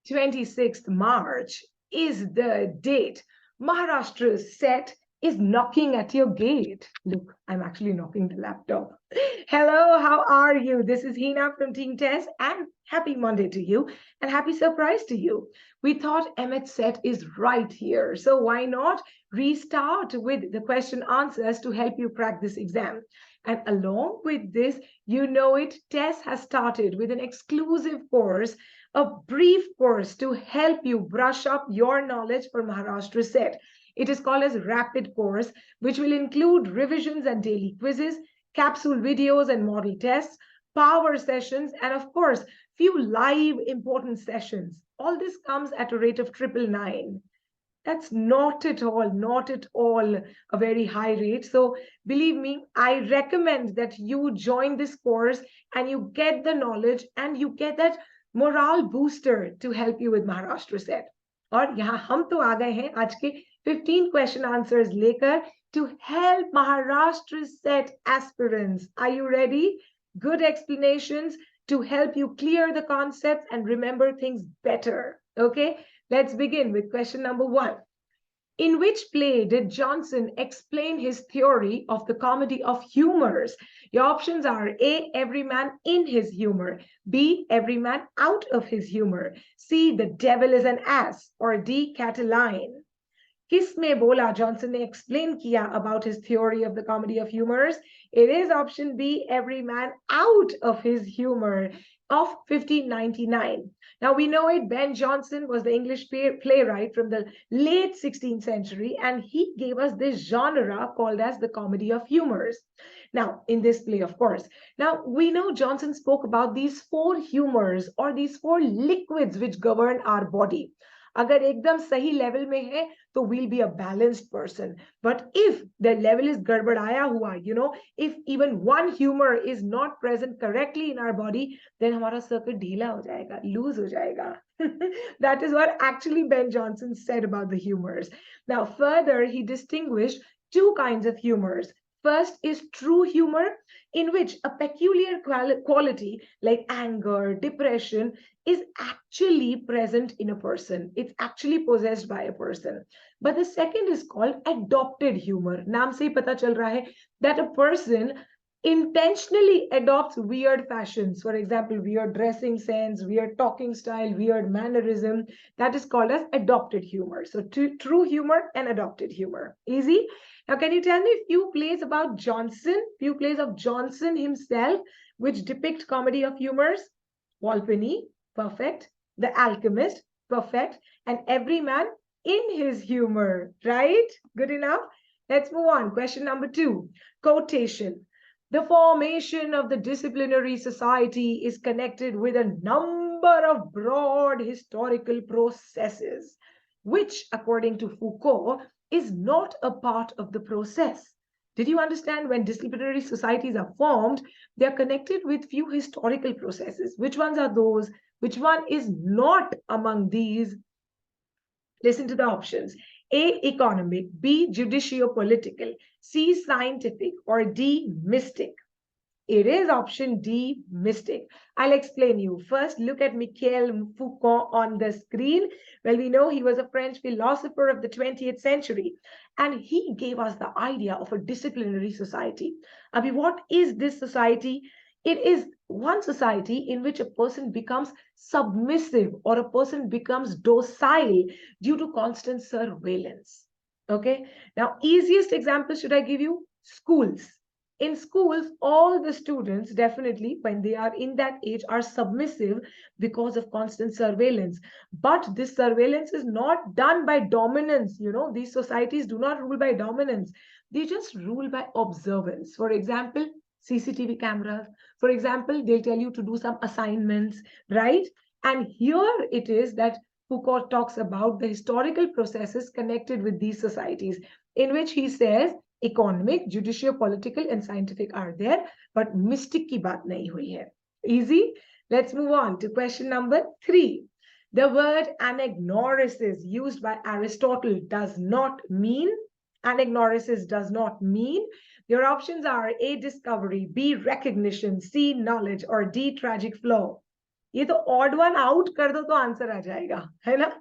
26th March is the date Maharashtra's set is knocking at your gate. Look, I'm actually knocking the laptop. Hello, how are you? This is Heena from Team TES, and happy Monday to you, and happy surprise to you. We thought Emmet's set is right here, so why not restart with the question answers to help you crack this exam? And along with this, you know it, TES has started with an exclusive course, a brief course to help you brush up your knowledge for Maharashtra set. It is called as Rapid Course, which will include revisions and daily quizzes, capsule videos and model tests, power sessions, and of course, few live important sessions. All this comes at a rate of 999. That's not at all a very high rate. So believe me, I recommend that you join this course and you get the knowledge and you get that morale booster to help you with Maharashtra set. और यहाँ हम तो आ गए हैं आज के 15 question answers लेकर to help Maharashtra set aspirants. Are you ready? Good explanations to help you clear the concepts and remember things better. Okay, let's begin with question number 1. In which play did Jonson explain his theory of the comedy of humors? Your options are A, every man in his humor, B, every man out of his humor, C, the devil is an ass, or D, Kalyani. किसमें बोला Johnson ने explain किया about his theory of the comedy of humors? It is option B, every man out of his humor, of 1599. Now we know it, Ben Jonson was the English playwright from the late 16th century, and he gave us this genre called as the comedy of humors. Now, in this play, of course. Now, we know Jonson spoke about these 4 humors or these 4 liquids which govern our body. अगर एकदम सही level में है तो we'll be a balanced person. But if the level is गड़बड़ाया हुआ, if even one humor is not present correctly in our body, then हमारा circuit ढीला हो जाएगा, loose हो जाएगा. That is what actually Ben Jonson said about the humors. Now, further, he distinguished 2 kinds of humors. First is true humor, in which a peculiar quality like anger, depression is actually present in a person. It's actually possessed by a person. But the second is called adopted humor. नाम से ही पता चल रहा है that a person intentionally adopts weird fashions. For example, weird dressing sense, weird talking style, weird mannerism. That is called as adopted humor. So true humor and adopted humor. Easy? Now, can you tell me a few plays about Jonson, few plays of Jonson himself, which depict comedy of humors? Walpole, perfect. The Alchemist, perfect. And every man in his humor, right? Good enough. Let's move on. Question number 2, quotation. The formation of the disciplinary society is connected with a number of broad historical processes, which, according to Foucault, is not a part of the process. Did you understand? When disciplinary societies are formed, they are connected with few historical processes. Which ones are those? Which one is not among these? Listen to the options. A, economic, B, judicio-political, C, scientific, or D, mystic. It is option D, mystic. I'll explain you. First, look at Michel Foucault on the screen. Well, we know he was a French philosopher of the 20th century, and he gave us the idea of a disciplinary society. Abhi, what is this society? It is one society in which a person becomes submissive or a person becomes docile due to constant surveillance. Okay. Now, easiest example should I give you? Schools. In schools, all the students definitely, when they are in that age, are submissive because of constant surveillance. But this surveillance is not done by dominance. These societies do not rule by dominance. They just rule by observance. For example, CCTV cameras. For example, they'll tell you to do some assignments, right? And here it is that Foucault talks about the historical processes connected with these societies, in which he says, economic, judicial, political, and scientific are there, but mystic ki baat nahi hui hai. Easy? Let's move on to question number 3. The word anagnorisis used by Aristotle does not mean, anagnorisis does not mean. Your options are A, discovery, B, recognition, C, knowledge, or D, tragic flow. ये तो odd one out कर दो तो answer आ जाएगा, है ना?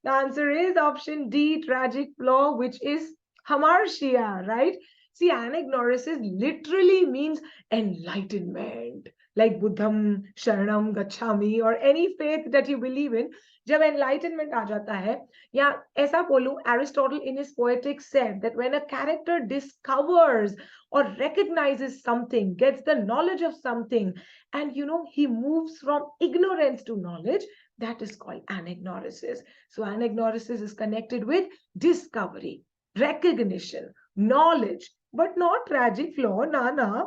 The answer is option D, tragic flaw, which is hamartia, right? See, anagnorisis literally means enlightenment, like Buddham, Sharanam, Gacchami, or any faith that you believe in. जब enlightenment आ जाता है, या ऐसा बोलूं, Aristotle in his Poetic said that when a character discovers or recognizes something, gets the knowledge of something, and he moves from ignorance to knowledge, that is called anagnorisis. So anagnorisis is connected with discovery, recognition, knowledge, but not tragic flaw. Na.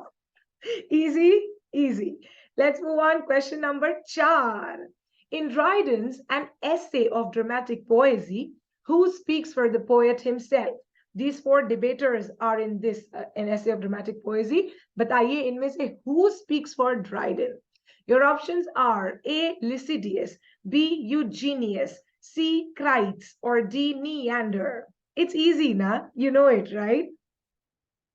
Easy, easy. Let's move on. Question number 4. In Dryden's An Essay of Dramatic Poesy, who speaks for the poet himself? These 4 debaters are in this An Essay of Dramatic Poesy. बताइए इनमें से who speaks for Dryden? Your options are A. Lycidius, B. Eugenius, C. Kreitz, or D. Neander. It's easy, na? You know it, right?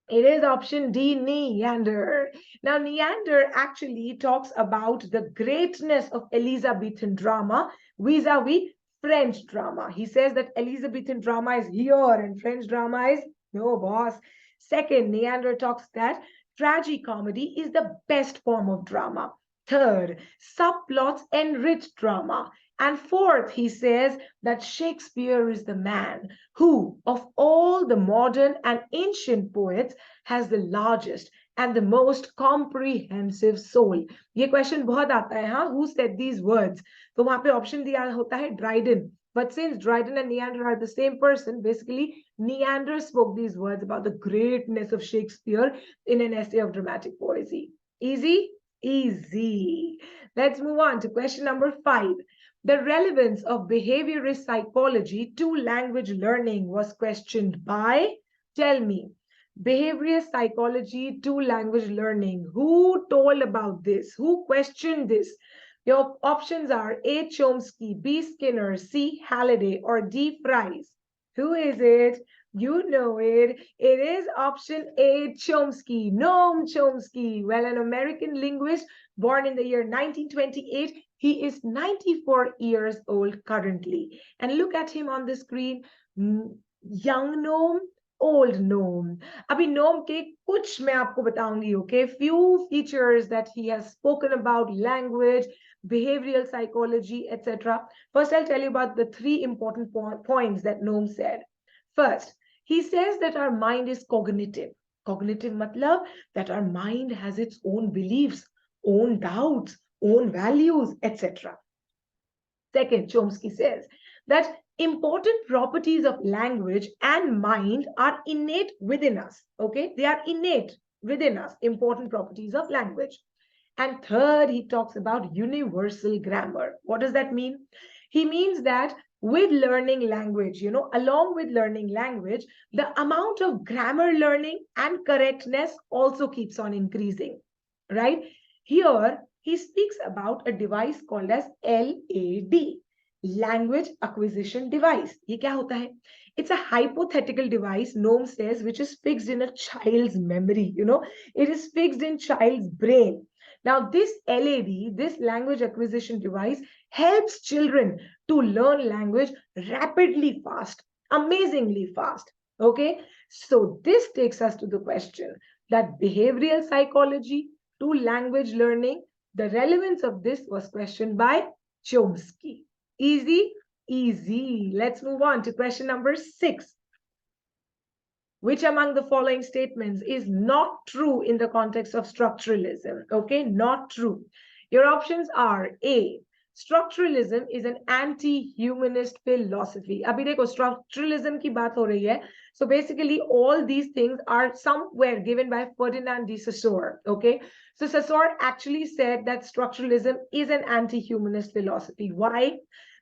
It is option D, Neander. Now, Neander actually talks about the greatness of Elizabethan drama vis-a-vis French drama. He says that Elizabethan drama is here and French drama is no, boss. Second, Neander talks that tragicomedy is the best form of drama. Third, subplots enrich drama. And fourth, he says that Shakespeare is the man who, of all the modern and ancient poets, has the largest and the most comprehensive soul. ये question बहुत आता है, हाँ? Who said these words? तो वहाँ पे option दिया होता है Dryden. But since Dryden and Neander are the same person, basically Neander spoke these words about the greatness of Shakespeare in an essay of dramatic poesy. Easy? Easy. Let's move on to question number 5. The relevance of behaviorist psychology to language learning was questioned by, tell me, behaviorist psychology to language learning. Who told about this? Who questioned this? Your options are A. Chomsky, B. Skinner, C. Halliday, or D. Fries. Who is it? You know it. It is option A, Chomsky, Noam Chomsky. Well, an American linguist born in the year 1928. He is 94 years old currently. And look at him on the screen. Young Noam, old Noam. Abhi Noam ke kuch main aapko bataungi, okay? Few features that he has spoken about: language, behavioral psychology, etc. First, I'll tell you about the 3 important points that Noam said. First, he says that our mind is cognitive. Cognitive matlab that our mind has its own beliefs, own doubts, own values, etc. Second, Chomsky says that important properties of language and mind are innate within us. Okay, they are innate within us, important properties of language. And third, he talks about universal grammar. What does that mean? He means that with learning language, along with learning language, the amount of grammar learning and correctness also keeps on increasing, right? Here, he speaks about a device called as LAD, Language Acquisition Device. Ye kya hota hai? It's a hypothetical device, Noam says, which is fixed in a child's memory, it is fixed in child's brain. Now, this LAD, this language acquisition device, helps children to learn language rapidly fast, amazingly fast. Okay, so this takes us to the question that behavioral psychology to language learning, the relevance of this was questioned by Chomsky. Easy, easy. Let's move on to question number 6. Which among the following statements is not true in the context of structuralism? Okay, not true. Your options are A, structuralism is an anti-humanist philosophy. Abhi dekho, structuralism ki baat ho rahi hai. So basically all these things are somewhere given by Ferdinand de Saussure. Okay, so Saussure actually said that structuralism is an anti-humanist philosophy. Why?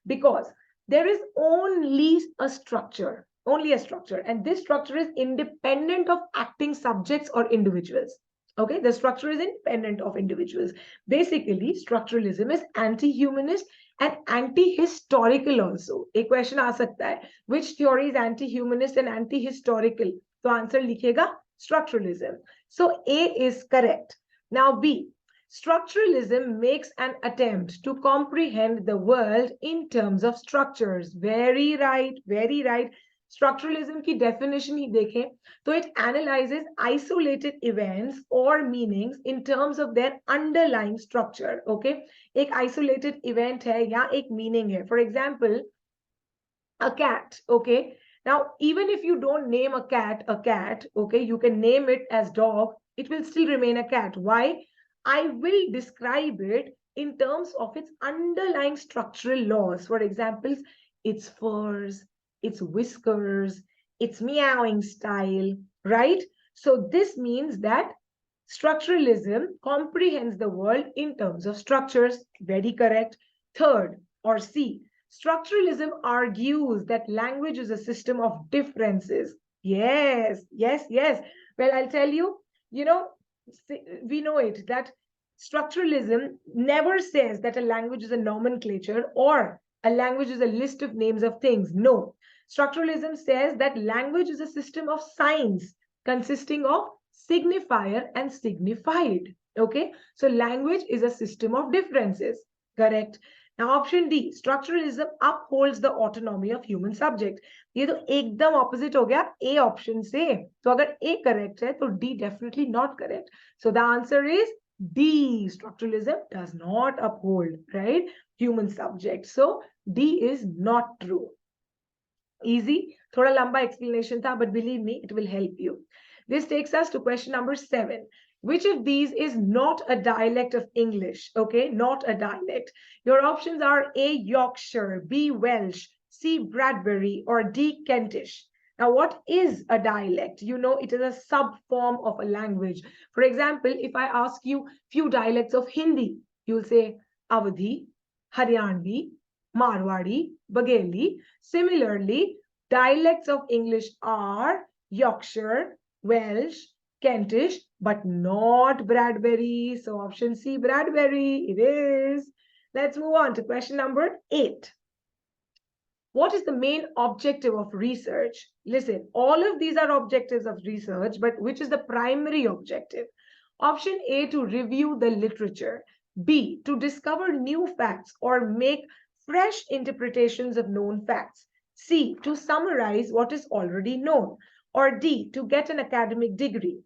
Because there is only a structure, and this structure is independent of acting subjects or individuals. Okay, the structure is independent of individuals. Basically, structuralism is anti-humanist and anti-historical also. A question aa sakta hai, which theory is anti-humanist and anti-historical? So answer likhega structuralism. So A is correct. Now B, Structuralism makes an attempt to comprehend the world in terms of structures. Very right, very right. Structuralism की definition ही देखें तो it analyzes isolated events or meanings in terms of their underlying structure. Okay, एक isolated event है या एक meaning है. For example, a cat. Okay, now even if you don't name a cat, okay, you can name it as dog, it will still remain a cat. Why? I will describe it in terms of its underlying structural laws. For example, its furs, its whiskers, its meowing style, right? So this means that structuralism comprehends the world in terms of structures. Very correct. Third, or C, structuralism argues that language is a system of differences. Yes, yes, yes. Well, I'll tell you, you know, we know it that structuralism never says that a language is a nomenclature or a language is a list of names of things. No. Structuralism says that language is a system of signs consisting of signifier and signified. Okay, so language is a system of differences. Correct. Now option D, structuralism upholds the autonomy of human subject. ये तो एकदम opposite हो गया A option से. तो अगर A correct है तो D definitely not correct. So the answer is D. Structuralism does not uphold, right, human subject. So D is not true. Easy. थोड़ा लंबा explanation था, but believe me, it will help you. This takes us to question number 7. Which of these is not a dialect of English? Okay, not a dialect. Your options are A, Yorkshire, B, Welsh, C, Bradbury, or D, Kentish. Now, what is a dialect? You know, it is a sub-form of a language. For example, if I ask you few dialects of Hindi, you'll say Awadhi, Haryanvi, Marwari, Bagheli. Similarly, dialects of English are Yorkshire, Welsh, Kentish, but not Bradbury. So option C, Bradbury, it is. Let's move on to question number 8. What is the main objective of research? Listen, all of these are objectives of research, but which is the primary objective? Option A, to review the literature. B, to discover new facts or make fresh interpretations of known facts. C, to summarize what is already known. Or D, to get an academic degree.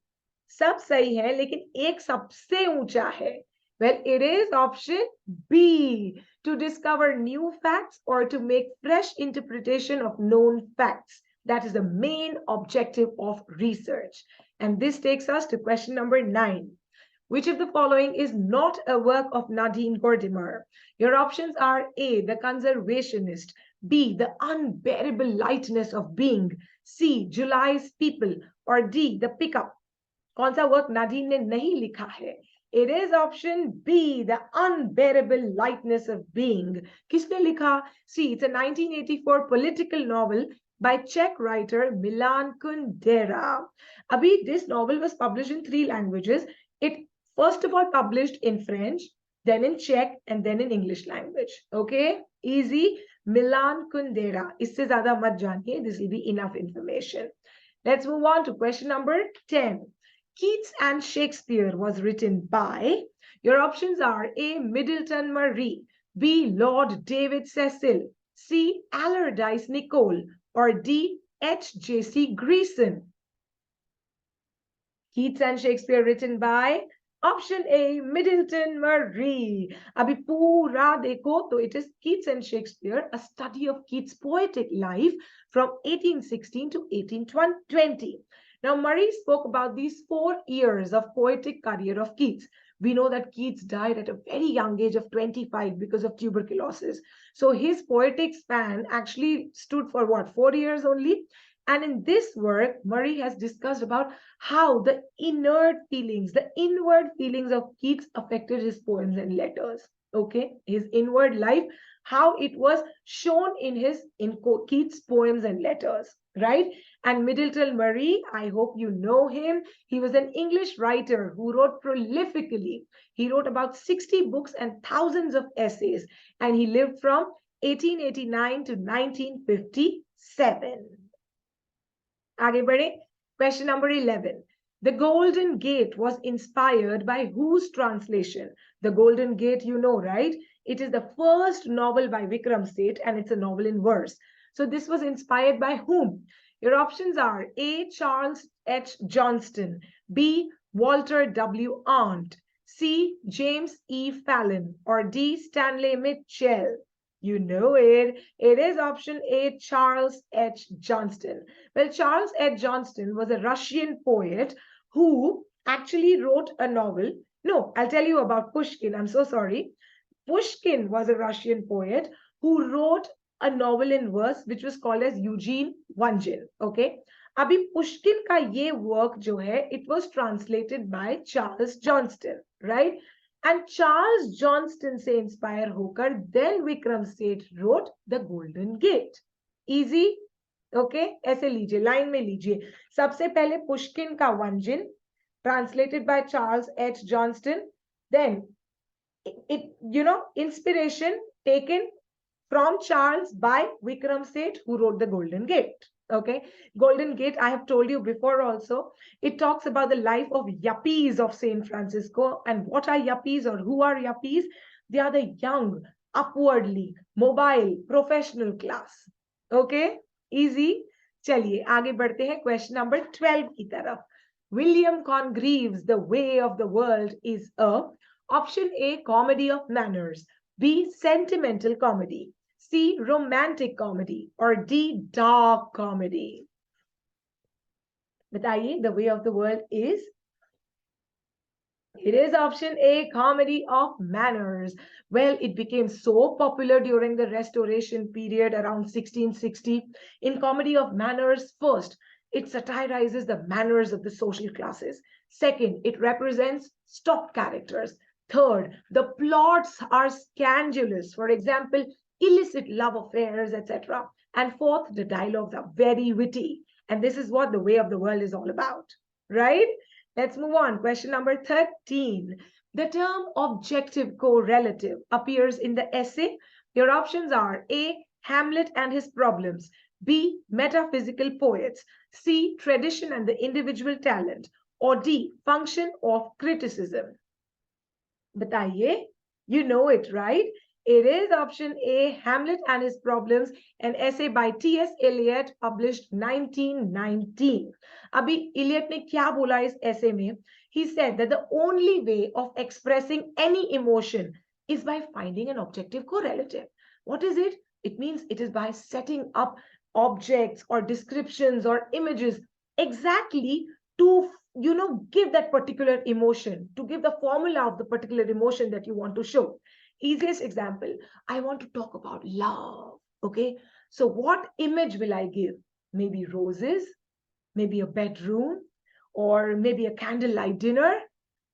सब सही है लेकिन एक सबसे ऊंचा है. Well, it is option B, to discover new facts or to make fresh interpretation of known facts. That is the main objective of research. And this takes us to question number 9. Which of the following is not a work of Nadine Gordimer? Your options are A, The Conservationist, B, The Unbearable Lightness of Being, C, July's People, or D, The Pickup. कौन सा work Nadine ने नहीं लिखा है? It is option B, The Unbearable Lightness of Being. किसने लिखा? See, it's a 1984 political novel by Czech writer Milan Kundera. Abhi, this novel was published in 3 languages. It first of all published in French, then in Czech, and then in English language. Okay, easy. Milan Kundera. इससे ज़्यादा मत जानिए. This will be enough information. Let's move on to question number 10. Keats and Shakespeare was written by, your options are A, Middleton Murray, B, Lord David Cecil, C, Allardyce Nicole, or D, H.J.C. Greeson. Keats and Shakespeare written by option A, Middleton Murray. Abhi pura dekho to it is Keats and Shakespeare, a study of Keats' poetic life from 1816 to 1820. Now, Murray spoke about these 4 years of poetic career of Keats. We know that Keats died at a very young age of 25 because of tuberculosis. So his poetic span actually stood for what, 4 years only? And in this work, Murray has discussed about how the inward feelings, the inward feelings of Keats affected his poems and letters. Okay, his inward life, how it was shown in Keats' poems and letters, right? And Middleton Murray, I hope you know him. He was an English writer who wrote prolifically. He wrote about 60 books and thousands of essays, and he lived from 1889 to 1957. आगे बढ़े. Question number 11. The Golden Gate was inspired by whose translation? The Golden Gate, you know, right? It is the first novel by Vikram Seth and it's a novel in verse. So this was inspired by whom? Your options are A. Charles H. Johnston, B. Walter W. Arndt, C. James E. Fallon, or D. Stanley Mitchell. You know it. It is option A, Charles H. Johnston. Well, Charles H. Johnston was a Russian poet who actually wrote a novel. No, I'll tell you about Pushkin. I'm so sorry. Pushkin was a Russian poet who wrote a novel in verse which was called as Eugene Onegin. Okay. अभी Pushkin का ये work जो है, it was translated by Charles Johnston, right? And Charles Johnston से inspire होकर then Vikram Seth wrote The Golden Gate. Easy? Okay? ऐसे लीजिए, line में लीजिए. सबसे पहले पुष्किन का Onegin translated by Charles H. Johnston. Then inspiration taken from Charles by Vikram Seth, who wrote The Golden Gate. Okay, Golden Gate, I have told you before also, it talks about the life of yuppies of San Francisco. And what are yuppies or who are yuppies? They are the young, upwardly mobile, professional class. Okay, easy. चलिए आगे बढ़ते हैं question number 12 की तरफ. William Congreve's The Way of the World is a option A, comedy of manners, B, sentimental comedy, C, romantic comedy, or D, dark comedy. बताइए, The Way of the World is? It is option A, comedy of manners. Well, it became so popular during the Restoration period around 1660. In comedy of manners, first, it satirizes the manners of the social classes. Second, it represents stock characters. Third, the plots are scandalous. For example, illicit love affairs, etc. And fourth, the dialogues are very witty. And this is what The Way of the World is all about, right? Let's move on. Question number 13. The term objective correlative appears in the essay. Your options are A, Hamlet and his problems, B, metaphysical poets, C, tradition and the individual talent, or D, function of criticism. Bataiye, you know it, right? It is option A, Hamlet and his problems, an essay by T.S. Eliot, published 1919. Abhi Eliot ne kya bola is essay mein? He said that the only way of expressing any emotion is by finding an objective correlative. What is it? It means it is by setting up objects or descriptions or images exactly to give that particular emotion, to give the formula of the particular emotion that you want to show. Easiest example, I want to talk about love. Okay, so what image will I give? Maybe roses, maybe a bedroom, or maybe a candlelight dinner.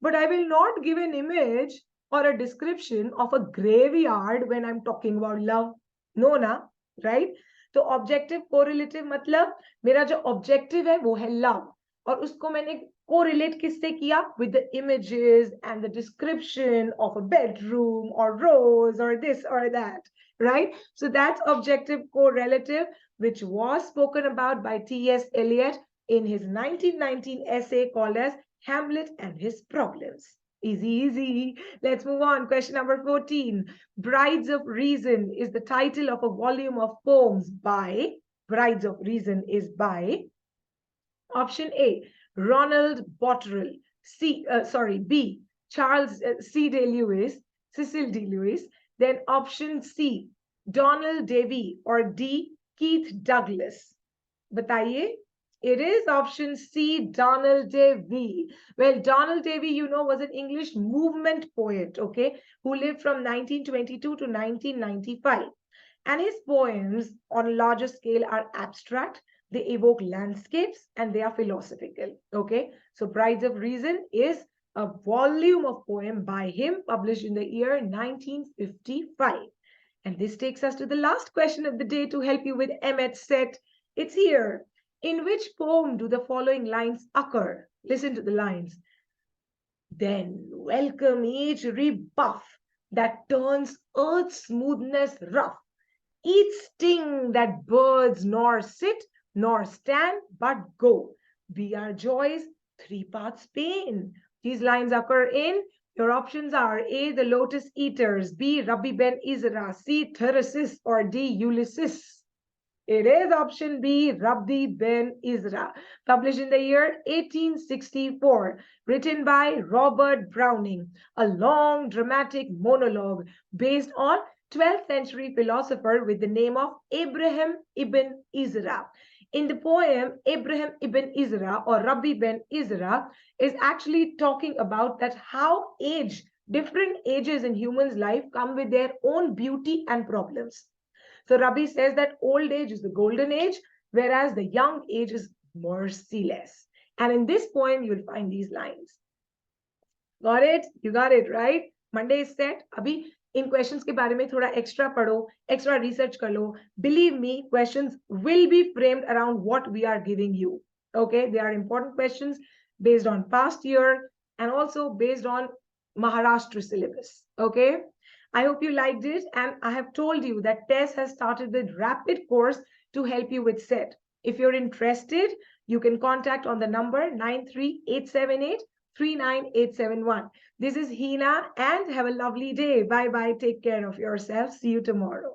But I will not give an image or a description of a graveyard when I'm talking about love. No, na, right? So objective correlative मतलब मेरा जो objective है वो है love. और उसको मैंने correlate किससे किया? With the images and the description of a bedroom or rose or this or that, right? So that's objective correlative, which was spoken about by T.S. Eliot in his 1919 essay called as Hamlet and His Problems. Easy, easy. Let's move on. Question number 14. Brides of Reason is the title of a volume of poems by, Brides of Reason is by, option A, Ronald Botterill, B, Charles C. de Lewis, Cecil D. Lewis, then option C, Donald Davy, or D, Keith Douglas. Bataiye. It is option C, Donald Davy. Well, Donald Davy, was an English movement poet, okay, who lived from 1922 to 1995. And his poems on a larger scale are abstract, they evoke landscapes, and they are philosophical, okay? So Brides of Reason is a volume of poem by him published in the year 1955. And this takes us to the last question of the day to help you with Emmet set. It's here. In which poem do the following lines occur? Listen to the lines. Then welcome each rebuff that turns earth's smoothness rough, each sting that birds nor sit nor stand but go. Be our joys 3 parts Spain. These lines occur in, your options are A, the Lotus Eaters, B, Rabbi Ben Ezra, C, Thyrsis, or D, Ulysses. It is option B, Rabbi Ben Ezra, published in the year 1864, written by Robert Browning, a long dramatic monologue based on 12th century philosopher with the name of Abraham ibn Ezra. In the poem, Abraham ibn Ezra or Rabbi ben Ezra is actually talking about that how different ages in humans' life come with their own beauty and problems. So Rabbi says that old age is the golden age, whereas the young age is merciless. And in this poem, you'll find these lines. Got it? You got it, right? Monday is set. Abhi in questions ke bare mein thoda extra padho, extra research kar lo. Believe me, questions will be framed around what we are giving you. Okay, they are important questions based on past year and also based on Maharashtra syllabus. Okay, I hope you liked it, and I have told you that TES has started the rapid course to help you with SET. If you're interested, you can contact on the number 93878 39871. This is Heena, and have a lovely day. Bye bye. Take care of yourself. See you tomorrow.